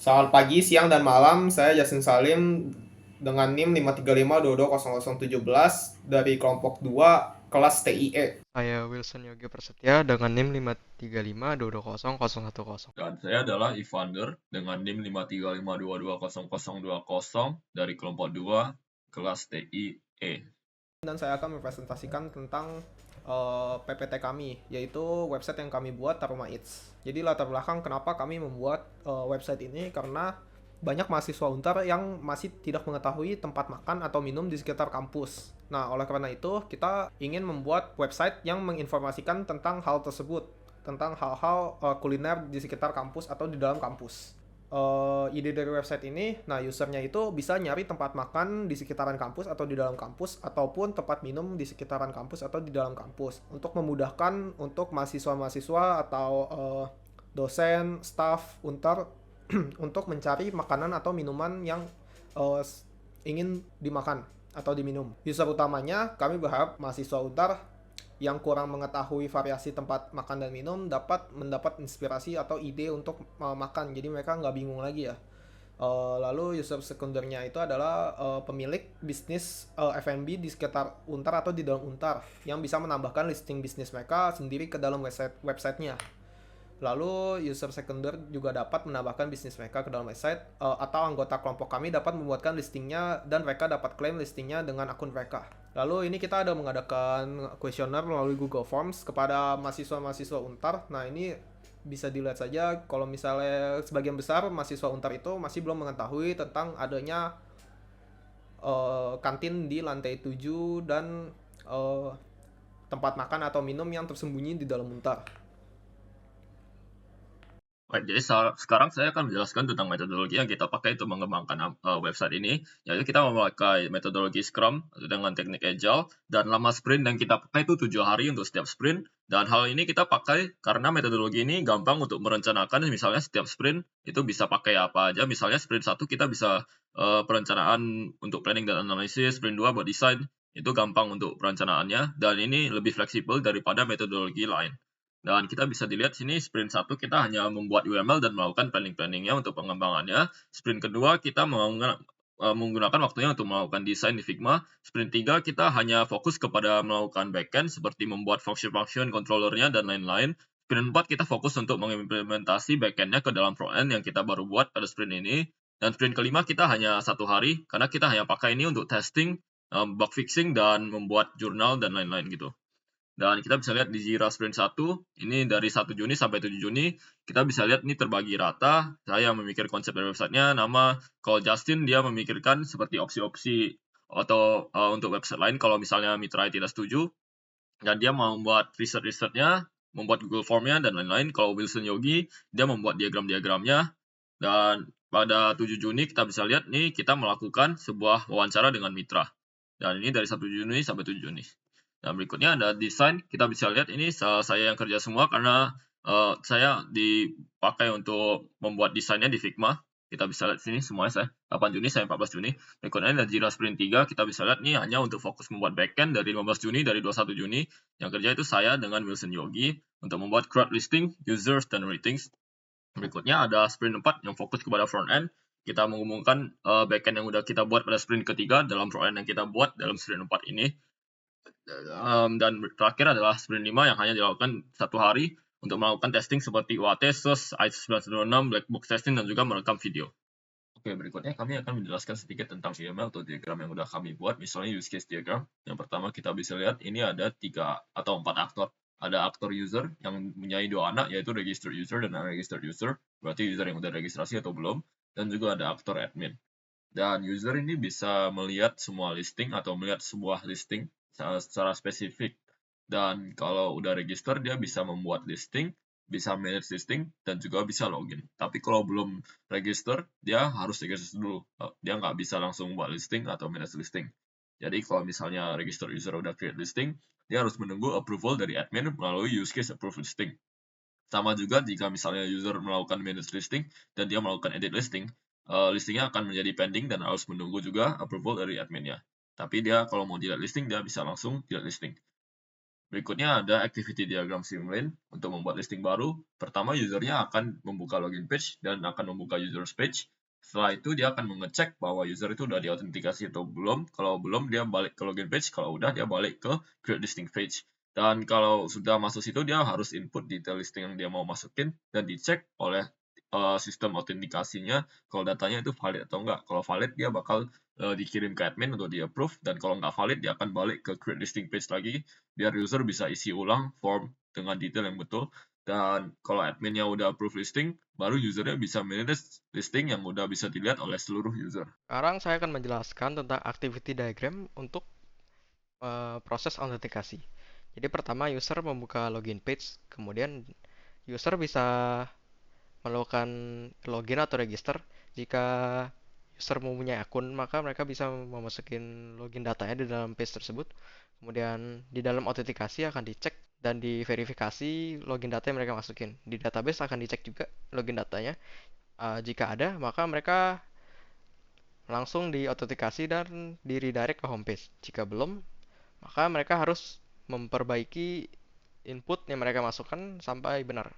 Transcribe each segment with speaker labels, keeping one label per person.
Speaker 1: Selamat pagi, siang, dan malam. Saya Yasin Salim dengan NIM 535220017 dari kelompok 2 kelas TIE.
Speaker 2: Saya Wilson Yogi Prasetya dengan NIM 535220010.
Speaker 3: Dan saya adalah Evander dengan NIM 535222020 dari kelompok 2 kelas TIE.
Speaker 1: Dan saya akan mempresentasikan tentang PPT kami, yaitu website yang kami buat, Taruma Eats. Jadi latar belakang kenapa kami membuat website ini, karena banyak mahasiswa Untar yang masih tidak mengetahui tempat makan atau minum di sekitar kampus. Nah, oleh karena itu, kita ingin membuat website yang menginformasikan tentang hal tersebut, tentang hal-hal kuliner di sekitar kampus atau di dalam kampus. Ide dari website ini, nah usernya itu bisa nyari tempat makan di sekitaran kampus atau di dalam kampus, ataupun tempat minum di sekitaran kampus atau di dalam kampus, untuk memudahkan untuk mahasiswa-mahasiswa atau dosen, staff, untar untuk mencari makanan atau minuman yang uh, ingin dimakan atau diminum. User utamanya kami berharap mahasiswa untar yang kurang mengetahui variasi tempat makan dan minum dapat mendapat inspirasi atau ide untuk makan, jadi mereka nggak bingung lagi ya. Lalu user sekundernya itu adalah pemilik bisnis F&B di sekitar Untar atau di dalam Untar yang bisa menambahkan listing bisnis mereka sendiri ke dalam websitenya. Lalu user sekunder juga dapat menambahkan bisnis mereka ke dalam website, atau anggota kelompok kami dapat membuatkan listingnya dan mereka dapat klaim listingnya dengan akun mereka. Lalu ini kita ada mengadakan kuesioner melalui Google Forms kepada mahasiswa-mahasiswa Untar. Nah, ini bisa dilihat saja kalau misalnya sebagian besar mahasiswa Untar itu masih belum mengetahui tentang adanya kantin di lantai 7 dan tempat makan atau minum yang tersembunyi di dalam Untar.
Speaker 3: Baik, jadi sekarang saya akan menjelaskan tentang metodologi yang kita pakai untuk mengembangkan website ini, yaitu kita memakai metodologi Scrum dengan teknik Agile, dan lama sprint yang kita pakai itu 7 hari untuk setiap sprint, dan hal ini kita pakai karena metodologi ini gampang untuk merencanakan, misalnya setiap sprint itu bisa pakai apa aja, misalnya sprint 1 kita bisa perencanaan untuk planning dan analisis, sprint 2 buat desain, itu gampang untuk perencanaannya, dan ini lebih fleksibel daripada metodologi lain. Dan kita bisa dilihat sini sprint 1 kita hanya membuat UML dan melakukan planning-planningnya untuk pengembangannya. Sprint kedua kita menggunakan waktunya untuk melakukan desain di Figma. Sprint 3 kita hanya fokus kepada melakukan backend seperti membuat function-function, controllernya, dan lain-lain. Sprint 4 kita fokus untuk mengimplementasi backendnya ke dalam frontend yang kita baru buat pada sprint ini. Dan sprint kelima kita hanya 1 hari karena kita hanya pakai ini untuk testing, bug fixing, dan membuat jurnal dan lain-lain gitu. Dan kita bisa lihat di Jira Sprint 1, ini dari 1 Juni sampai 7 Juni, kita bisa lihat ini terbagi rata. Saya memikir konsep dari websitenya, nama. Kalau Justin, dia memikirkan seperti opsi-opsi atau untuk website lain kalau misalnya mitra tidak setuju. Dan dia mau membuat riset-risetnya, membuat Google Form-nya, dan lain-lain. Kalau Wilson Yogi, dia membuat diagram-diagramnya. Dan pada 7 Juni kita bisa lihat nih kita melakukan sebuah wawancara dengan mitra. Dan ini dari 1 Juni sampai 7 Juni. Dan berikutnya ada desain, kita bisa lihat ini saya yang kerja semua karena saya dipakai untuk membuat desainnya di Figma. Kita bisa lihat sini semuanya saya 8 Juni sampai 14 Juni. Berikutnya ada Jira Sprint 3, kita bisa lihat ini hanya untuk fokus membuat backend dari 15 Juni, dari 21 Juni. Yang kerja itu saya dengan Wilson Yogi untuk membuat crowd listing, users, dan ratings. Berikutnya ada Sprint 4 yang fokus kepada front end. Kita mengumumkan backend yang udah kita buat pada sprint ketiga dalam front end yang kita buat dalam sprint 4 ini. Dan terakhir adalah sprint 5 yang hanya dilakukan 1 hari untuk melakukan testing seperti UAT, SUS, ISO 9026, black box testing, dan juga merekam video. Oke, berikutnya kami akan menjelaskan sedikit tentang UML atau diagram yang sudah kami buat, misalnya use case diagram. Yang pertama kita bisa lihat ini ada 3 atau 4 aktor. Ada aktor user yang mempunyai 2 anak, yaitu registered user dan unregistered user, berarti user yang sudah registrasi atau belum, dan juga ada aktor admin. Dan user ini bisa melihat semua listing atau melihat sebuah listing secara spesifik. Dan kalau udah register, dia bisa membuat listing, bisa manage listing, dan juga bisa login. Tapi kalau belum register, dia harus register dulu. Dia nggak bisa langsung buat listing atau manage listing. Jadi kalau misalnya register user udah create listing, dia harus menunggu approval dari admin melalui use case approve listing. Sama juga jika misalnya user melakukan manage listing dan dia melakukan edit listing, listingnya akan menjadi pending dan harus menunggu juga approval dari adminnya. Tapi dia kalau mau delete listing, dia bisa langsung delete listing. Berikutnya ada activity diagram Simlane untuk membuat listing baru. Pertama, usernya akan membuka login page dan akan membuka users page. Setelah itu dia akan mengecek bahwa user itu udah diautentikasi atau belum. Kalau belum, dia balik ke login page. Kalau udah, dia balik ke create listing page. Dan kalau sudah masuk situ, dia harus input detail listing yang dia mau masukin dan dicek oleh sistem autentikasinya kalau datanya itu valid atau enggak. Kalau valid, dia bakal dikirim ke admin untuk di approve, dan kalau nggak valid, dia akan balik ke create listing page lagi biar user bisa isi ulang form dengan detail yang betul. Dan kalau adminnya udah approve listing, baru usernya bisa manage listing yang udah bisa dilihat oleh seluruh user.
Speaker 2: Sekarang saya akan menjelaskan tentang activity diagram untuk proses autentikasi. Jadi pertama user membuka login page, kemudian user bisa melakukan login atau register. Jika user mempunyai akun, maka mereka bisa memasukin login datanya di dalam page tersebut. Kemudian di dalam autentikasi akan dicek dan diverifikasi login data yang mereka masukin. Di database akan dicek juga login datanya. Jika ada, maka mereka langsung diautentikasi dan di redirect ke homepage. Jika belum, maka mereka harus memperbaiki input yang mereka masukkan sampai benar.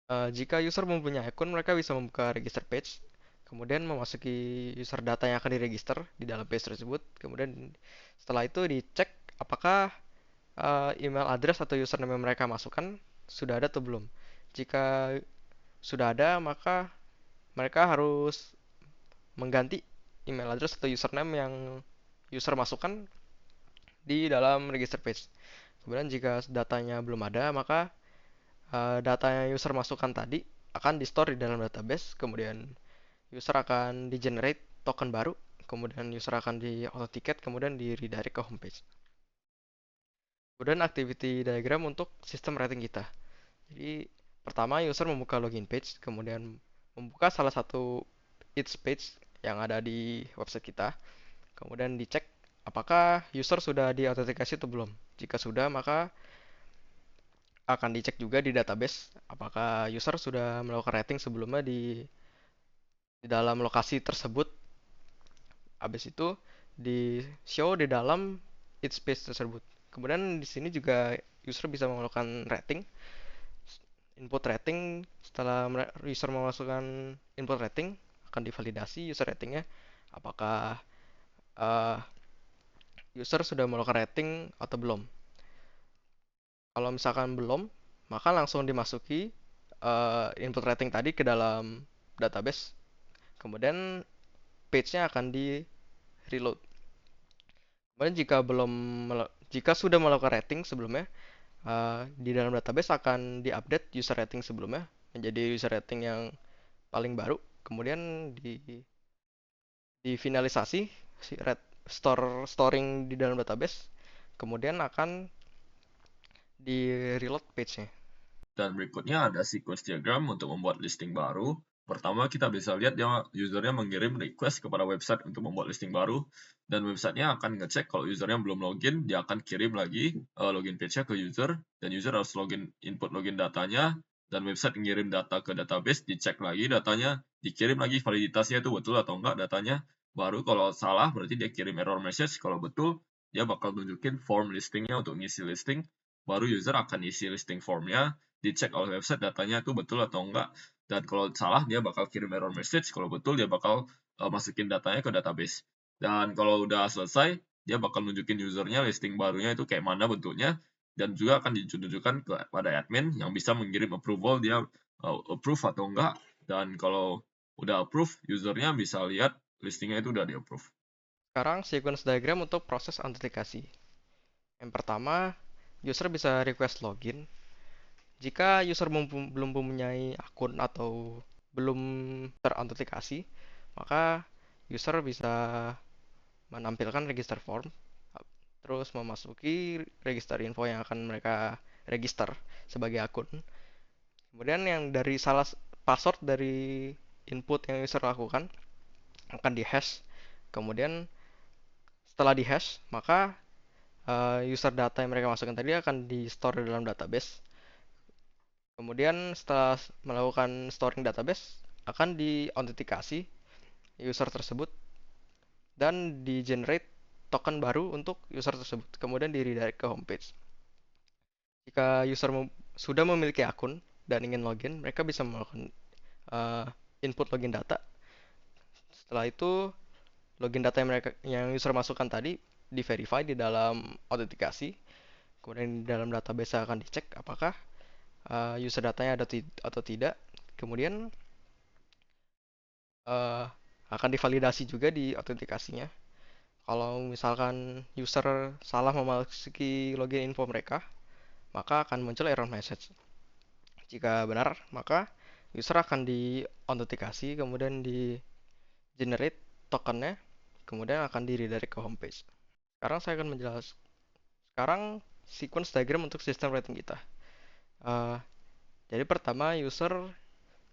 Speaker 2: Jika user mempunyai akun, mereka bisa membuka register page, kemudian memasuki user data yang akan diregister di dalam page tersebut. Kemudian setelah itu dicek apakah email address atau username yang mereka masukkan sudah ada atau belum. Jika sudah ada, maka mereka harus mengganti email address atau username yang user masukkan di dalam register page. Kemudian jika datanya belum ada, maka data yang user masukkan tadi akan di-store di dalam database, kemudian user akan di-generate token baru, kemudian user akan di-authenticate, kemudian di-redirect ke homepage. Kemudian activity diagram untuk sistem rating kita. Jadi pertama user membuka login page, kemudian membuka salah satu each page yang ada di website kita, kemudian dicek apakah user sudah diautentikasi atau belum. Jika sudah, maka akan dicek juga di database apakah user sudah melakukan rating sebelumnya di dalam lokasi tersebut. Habis itu di show di dalam each page tersebut. Kemudian di sini juga user bisa melakukan rating, input rating. Setelah user memasukkan input rating, akan divalidasi user ratingnya apakah uh, user sudah melakukan rating atau belum. Kalau misalkan belum, maka langsung dimasuki input rating tadi ke dalam database. Kemudian page-nya akan di reload. Kemudian jika sudah melakukan rating sebelumnya, di dalam database akan diupdate user rating sebelumnya menjadi user rating yang paling baru. Kemudian difinalisasi si storing di dalam database. Kemudian akan di reload page-nya.
Speaker 3: Dan berikutnya ada sequence diagram untuk membuat listing baru. Pertama, kita bisa lihat dia usernya mengirim request kepada website untuk membuat listing baru, dan websitenya akan ngecek kalau usernya belum login, dia akan kirim lagi login page-nya ke user, dan user harus input login datanya, dan website ngirim data ke database, dicek lagi datanya, dikirim lagi validitasnya itu betul atau enggak datanya, baru kalau salah berarti dia kirim error message, kalau betul dia bakal tunjukin form listingnya untuk ngisi listing, baru user akan isi listing formnya, dicek oleh website datanya itu betul atau enggak, dan kalau salah dia bakal kirim error message, kalau betul dia bakal masukin datanya ke database. Dan kalau udah selesai, dia bakal nunjukin usernya listing barunya itu kayak mana bentuknya, dan juga akan ditunjukkan kepada admin yang bisa mengirim approval dia approve atau enggak, dan kalau udah approve, usernya bisa lihat listingnya itu udah di approve.
Speaker 2: Sekarang sequence diagram untuk proses autentikasi. Yang pertama, user bisa request login. Jika user belum mempunyai akun atau belum terautentikasi, maka user bisa menampilkan register form, terus memasuki register info yang akan mereka register sebagai akun. Kemudian yang dari password dari input yang user lakukan akan di-hash. Kemudian setelah di-hash, maka user data yang mereka masukkan tadi akan di-store di dalam database. Kemudian setelah melakukan storing database, akan diautentikasi user tersebut dan di-generate token baru untuk user tersebut, kemudian di redirect ke homepage. Jika user sudah memiliki akun dan ingin login, mereka bisa melakukan uh, input login data. Setelah itu, login data yang user masukkan tadi di-verify di dalam autentikasi. Kemudian di dalam database akan dicek apakah user datanya ada atau tidak. Kemudian akan divalidasi juga di autentikasinya. Kalau misalkan user salah memasuki login info mereka, maka akan muncul error message. Jika benar, maka user akan diautentikasi, kemudian di generate tokennya, kemudian akan di redirect ke homepage. Sekarang saya akan menjelaskan. Sekarang sequence diagram untuk sistem rating kita. Jadi pertama user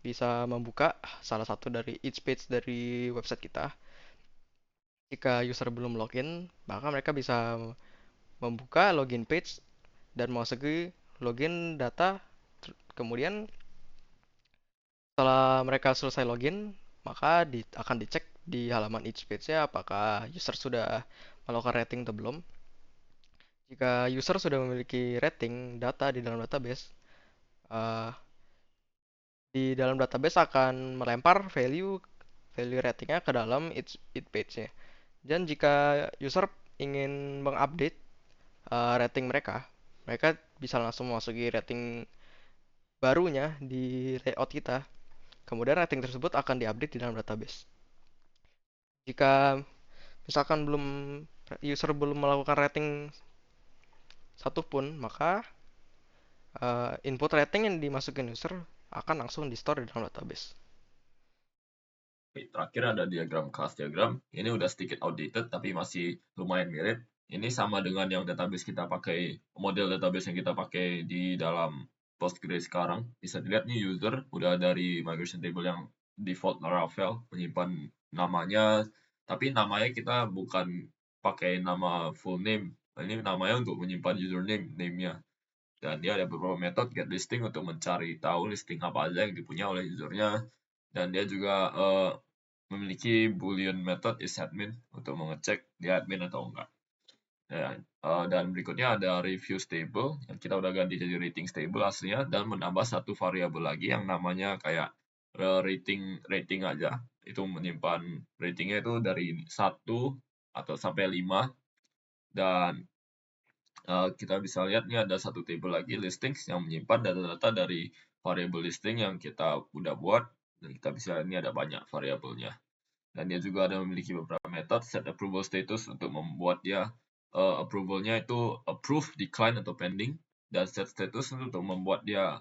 Speaker 2: bisa membuka salah satu dari each page dari website kita. Jika user belum login, maka mereka bisa membuka login page dan memasuki login data. Kemudian setelah mereka selesai login, maka akan dicek di halaman each page-nya apakah user sudah melakukan rating atau belum. Jika user sudah memiliki rating data di dalam database, di dalam database akan melempar value ratingnya ke dalam each page-nya. Dan jika user ingin mengupdate rating mereka bisa langsung memasuki rating barunya di layout kita. Kemudian rating tersebut akan diupdate di dalam database. Jika misalkan user belum melakukan rating satupun, maka input rating yang dimasukin user akan langsung di-store di dalam database.
Speaker 3: Oke, terakhir ada diagram class diagram. Ini udah sedikit outdated tapi masih lumayan mirip. Ini sama dengan yang database kita pakai, model database yang kita pakai di dalam Postgres sekarang. Bisa dilihat nih user udah dari migration table yang default Laravel, menyimpan namanya, tapi namanya kita bukan pakai nama full name. Ini namanya untuk menyimpan username, name-nya. Dan dia ada beberapa metode get listing untuk mencari tahu listing apa aja yang dipunya oleh usernya. Dan dia juga memiliki boolean method isAdmin untuk mengecek dia admin atau enggak. Dan berikutnya ada reviews table yang kita udah ganti jadi rating table aslinya dan menambah satu variabel lagi yang namanya kayak rating aja. Itu menyimpan ratingnya itu dari 1 atau sampai 5. Dan kita bisa lihat nih ada satu table lagi listings yang menyimpan data-data dari variable listing yang kita udah buat, dan kita bisa lihat ini ada banyak variabelnya. Dan dia juga ada memiliki beberapa metode set approval status untuk membuat dia approvalnya itu approve, decline atau pending, dan set status untuk membuat dia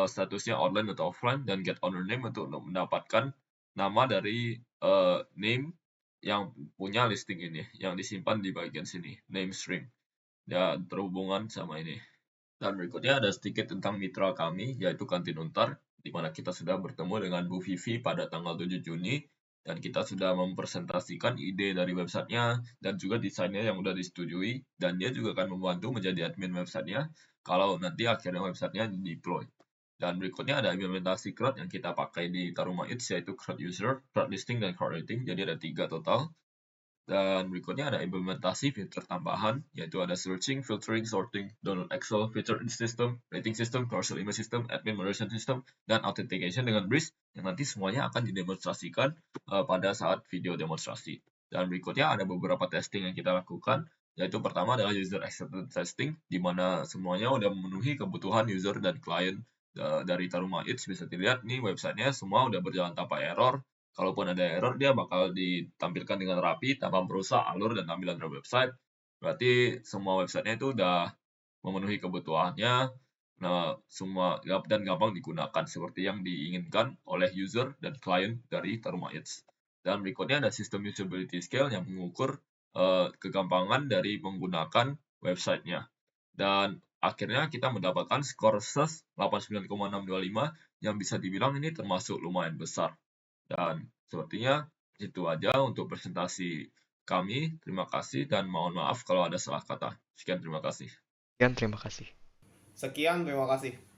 Speaker 3: statusnya online atau offline, dan get owner name untuk mendapatkan nama dari name yang punya listing ini yang disimpan di bagian sini, name string. Dan terhubungan sama ini. Dan berikutnya ada sedikit tentang mitra kami, yaitu Kantin Untar, di mana kita sudah bertemu dengan Bu Vivi pada tanggal 7 Juni, dan kita sudah mempresentasikan ide dari websitenya, dan juga desainnya yang sudah disetujui, dan dia juga akan membantu menjadi admin websitenya, kalau nanti akhirnya websitenya di-deploy. Dan berikutnya ada implementasi CRUD yang kita pakai di Taruma Eats, yaitu CRUD User, CRUD Listing, dan CRUD Rating, jadi ada 3 total. Dan berikutnya ada implementasi fitur tambahan, yaitu ada searching, filtering, sorting, download Excel, feature system, rating system, carousel email system, admin moderation system, dan authentication dengan Breeze, yang nanti semuanya akan didemonstrasikan pada saat video demonstrasi. Dan berikutnya ada beberapa testing yang kita lakukan, yaitu pertama adalah user acceptance testing, di mana semuanya udah memenuhi kebutuhan user dan klien dari Taruma Eats. Bisa dilihat nih websitenya semua udah berjalan tanpa error. Kalaupun ada error, dia bakal ditampilkan dengan rapi tanpa merusak alur dan tampilan dari website. Berarti semua websitenya itu udah memenuhi kebutuhannya, semua dan gampang digunakan seperti yang diinginkan oleh user dan klien dari Taruma Eats. Dan berikutnya ada sistem usability scale yang mengukur kegampangan dari menggunakan websitenya. Dan akhirnya kita mendapatkan skor SES 89,625 yang bisa dibilang ini termasuk lumayan besar. Dan sepertinya itu aja untuk presentasi kami. Terima kasih dan mohon maaf kalau ada salah kata. Sekian, terima kasih.
Speaker 2: Sekian, terima kasih.
Speaker 1: Sekian, terima kasih.